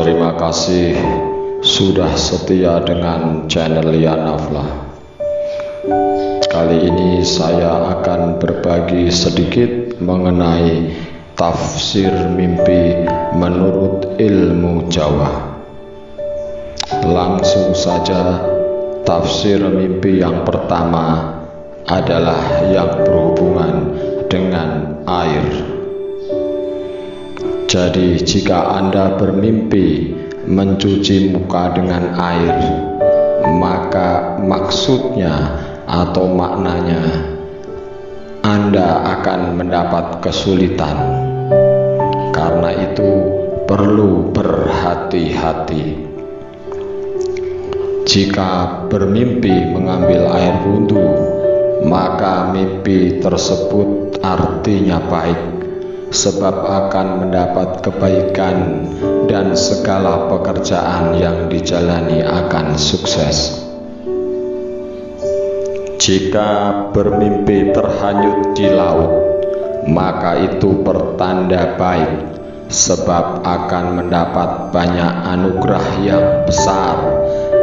Terima kasih sudah setia dengan channel Yanaflah. Kali ini saya akan berbagi sedikit mengenai tafsir mimpi menurut ilmu Jawa. Langsung saja, tafsir mimpi yang pertama adalah yang berhubungan dengan air. Jadi jika Anda bermimpi mencuci muka dengan air, maka maksudnya atau maknanya Anda akan mendapat kesulitan. Karena itu perlu berhati-hati. Jika bermimpi mengambil air wudhu, maka mimpi tersebut artinya baik, sebab akan mendapat kebaikan dan segala pekerjaan yang dijalani akan sukses. Jika bermimpi terhanyut di laut, maka itu pertanda baik, sebab akan mendapat banyak anugerah yang besar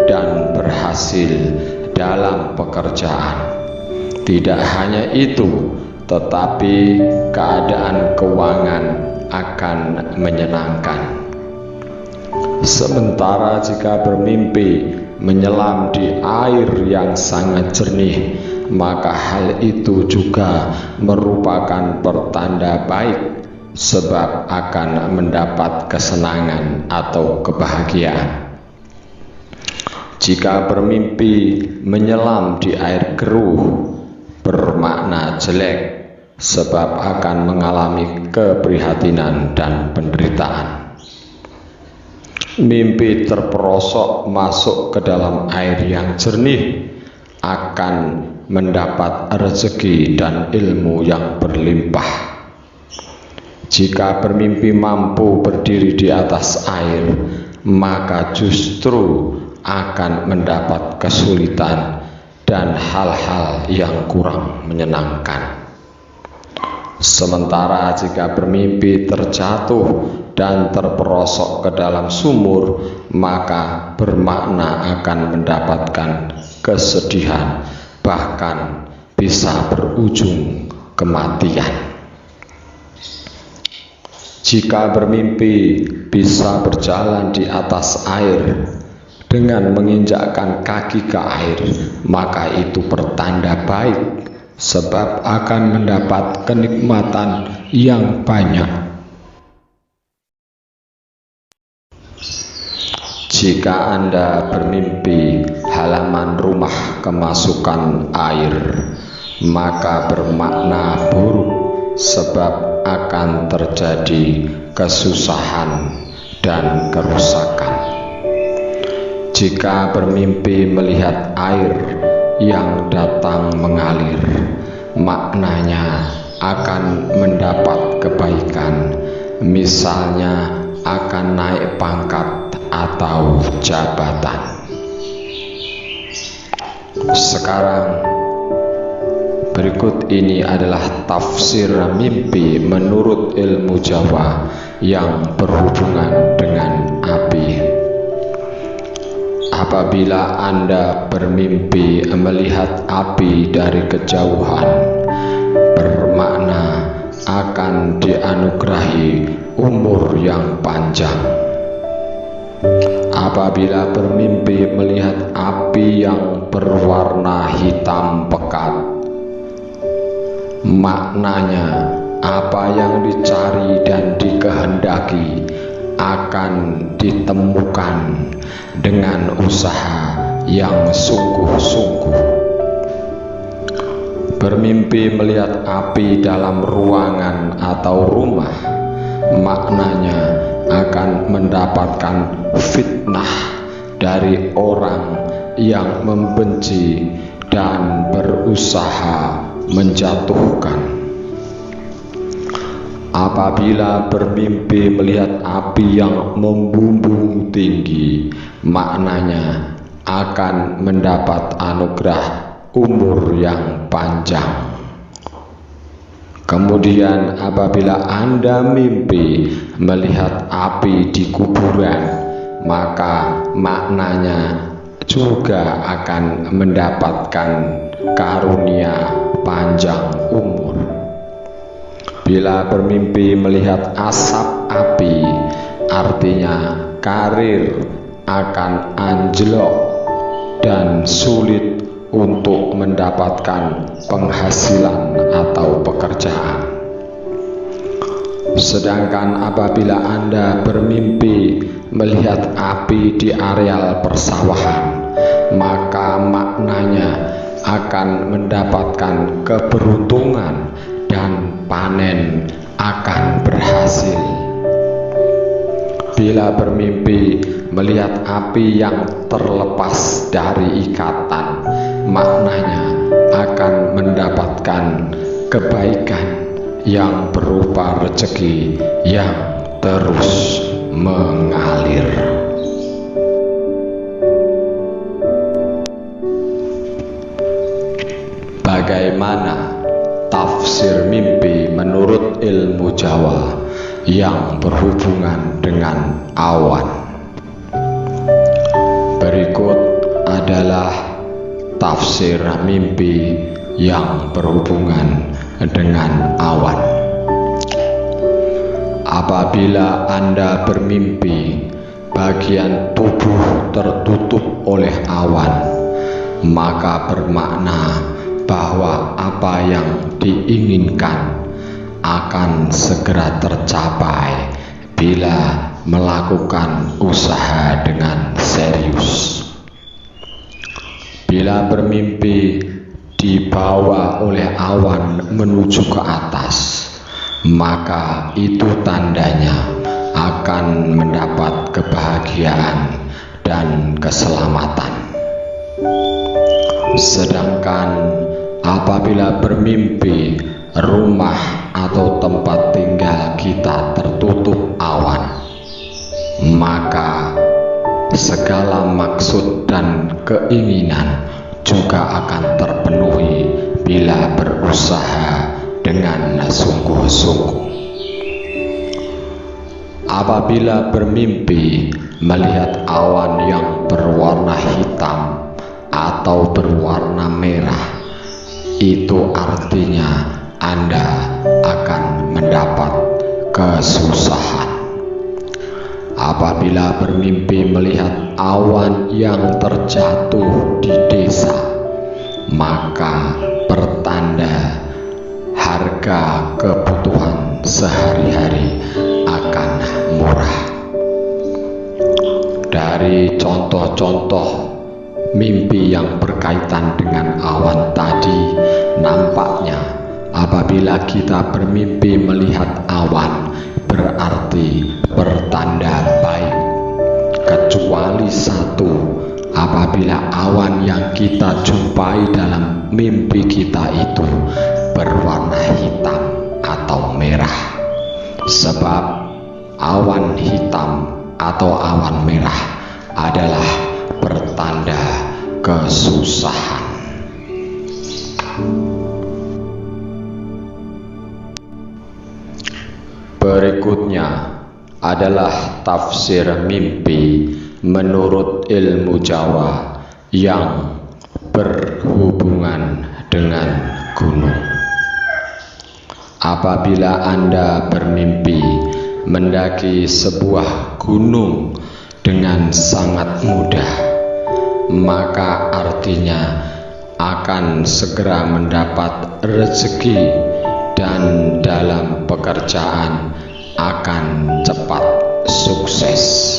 dan berhasil dalam pekerjaan. Tidak hanya itu, tetapi keadaan keuangan akan menyenangkan. Sementara jika bermimpi menyelam di air yang sangat jernih, maka hal itu juga merupakan pertanda baik, sebab akan mendapat kesenangan atau kebahagiaan. Jika bermimpi menyelam di air keruh, bermakna jelek, sebab akan mengalami keprihatinan dan penderitaan. Mimpi terperosok masuk ke dalam air yang jernih akan mendapat rezeki dan ilmu yang berlimpah. Jika bermimpi mampu berdiri di atas air, maka justru akan mendapat kesulitan dan hal-hal yang kurang menyenangkan. Sementara jika bermimpi terjatuh dan terperosok ke dalam sumur, maka bermakna akan mendapatkan kesedihan, bahkan bisa berujung kematian. Jika bermimpi bisa berjalan di atas air dengan menginjakkan kaki ke air, maka itu pertanda baik, sebab akan mendapat kenikmatan yang banyak. Jika Anda bermimpi halaman rumah kemasukan air, maka bermakna buruk, sebab akan terjadi kesusahan dan kerusakan. Jika bermimpi melihat air yang datang mengalir, maknanya akan mendapat kebaikan, misalnya akan naik pangkat atau jabatan. Sekarang berikut ini adalah tafsir mimpi menurut ilmu Jawa yang berhubungan dengan api. Apabila Anda bermimpi melihat api dari kejauhan, bermakna akan dianugerahi umur yang panjang. Apabila bermimpi melihat api yang berwarna hitam pekat, maknanya apa yang dicari dan dikehendaki akan ditemukan dengan usaha yang sungguh-sungguh. Bermimpi melihat api dalam ruangan atau rumah, maknanya akan mendapatkan fitnah dari orang yang membenci dan berusaha menjatuhkan. Apabila bermimpi melihat api yang membumbung tinggi, maknanya akan mendapat anugerah umur yang panjang. Kemudian apabila Anda mimpi melihat api di kuburan, maka maknanya juga akan mendapatkan karunia panjang umur. Bila bermimpi melihat asap api, artinya karir akan anjlok dan sulit untuk mendapatkan penghasilan atau pekerjaan. Sedangkan apabila Anda bermimpi melihat api di areal persawahan, maka maknanya akan mendapatkan keberuntungan dan panen akan berhasil. Bila bermimpi melihat api yang terlepas dari ikatan, maknanya akan mendapatkan kebaikan yang berupa rezeki yang terus mengalir. Bagaimana tafsir mimpi menurut ilmu Jawa yang berhubungan dengan awan? Berikut adalah tafsir mimpi yang berhubungan dengan awan. Apabila Anda bermimpi bagian tubuh tertutup oleh awan, maka bermakna bahwa apa yang diinginkan akan segera tercapai bila melakukan usaha dengan serius. Bila bermimpi dibawa oleh awan menuju ke atas, maka itu tandanya akan mendapat kebahagiaan dan keselamatan. Sedangkan apabila bermimpi rumah atau tempat tinggal kita tertutup awan, maka segala maksud dan keinginan juga akan terpenuhi bila berusaha dengan sungguh-sungguh. Apabila bermimpi melihat awan yang berwarna hitam atau berwarna merah, itu artinya Anda akan mendapat kesusahan. Apabila bermimpi melihat awan yang terjatuh di desa, maka pertanda harga kebutuhan sehari-hari akan murah. Dari contoh-contoh mimpi yang berkaitan dengan awan tadi, nampaknya apabila kita bermimpi melihat awan berarti pertanda baik, kecuali satu, apabila awan yang kita jumpai dalam mimpi kita itu berwarna hitam atau merah. Sebab awan hitam atau awan merah adalah pertanda kesusahan. Berikutnya adalah tafsir mimpi menurut ilmu Jawa yang berhubungan dengan gunung. Apabila Anda bermimpi mendaki sebuah gunung dengan sangat mudah, maka artinya akan segera mendapat rezeki dan dalam pekerjaan akan cepat sukses.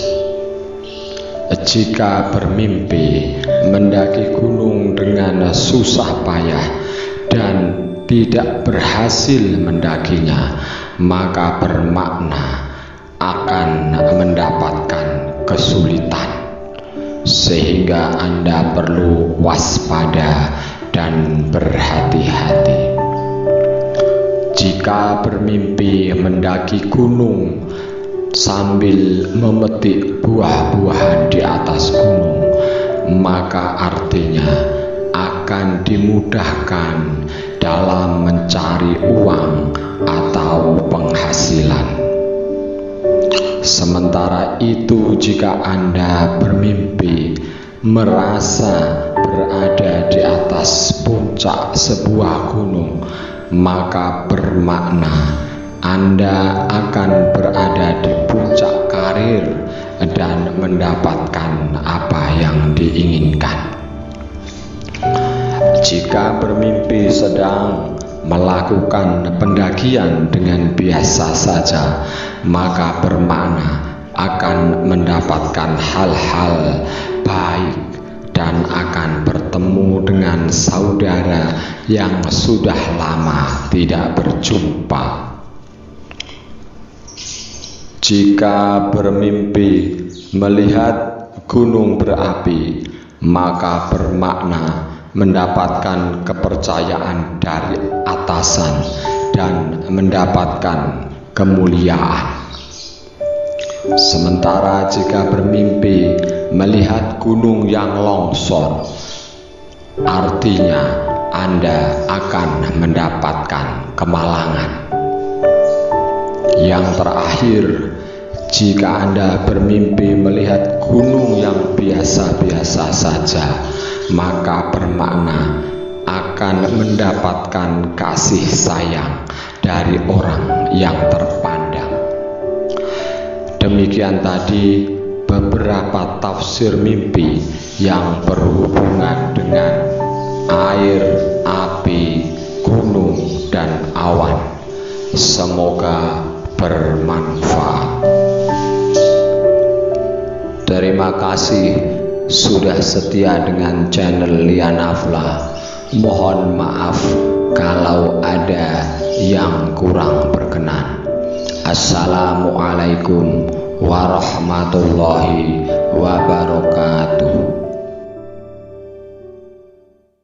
Jika bermimpi mendaki gunung dengan susah payah dan tidak berhasil mendakinya, maka bermakna akan mendapatkan kesulitan, sehingga Anda perlu waspada dan berhati-hati. Jika bermimpi mendaki gunung sambil memetik buah-buahan di atas gunung, maka artinya akan dimudahkan dalam mencari uang atau penghasilan. Sementara itu, jika Anda bermimpi merasa berada di atas puncak sebuah gunung, maka bermakna Anda akan berada di puncak karir dan mendapatkan apa yang diinginkan. Jika bermimpi sedang melakukan pendakian dengan biasa saja, maka bermakna akan mendapatkan hal-hal baik dan akan bertemu dengan saudara yang sudah lama tidak berjumpa. Jika bermimpi melihat gunung berapi, maka bermakna mendapatkan kepercayaan dari atasan dan mendapatkan kemuliaan. Sementara jika bermimpi melihat gunung yang longsor, artinya Anda akan mendapatkan kemalangan. Yang terakhir, jika Anda bermimpi melihat gunung yang biasa-biasa saja, maka bermakna akan mendapatkan kasih sayang dari orang yang terpandang. Demikian tadi beberapa tafsir mimpi yang berhubungan dengan air, api, gunung, dan awan. Semoga bermanfaat. Terima kasih sudah setia dengan channel Lianafla. Mohon maaf kalau ada yang kurang berkenan. Assalamualaikum warahmatullahi wabarakatuh.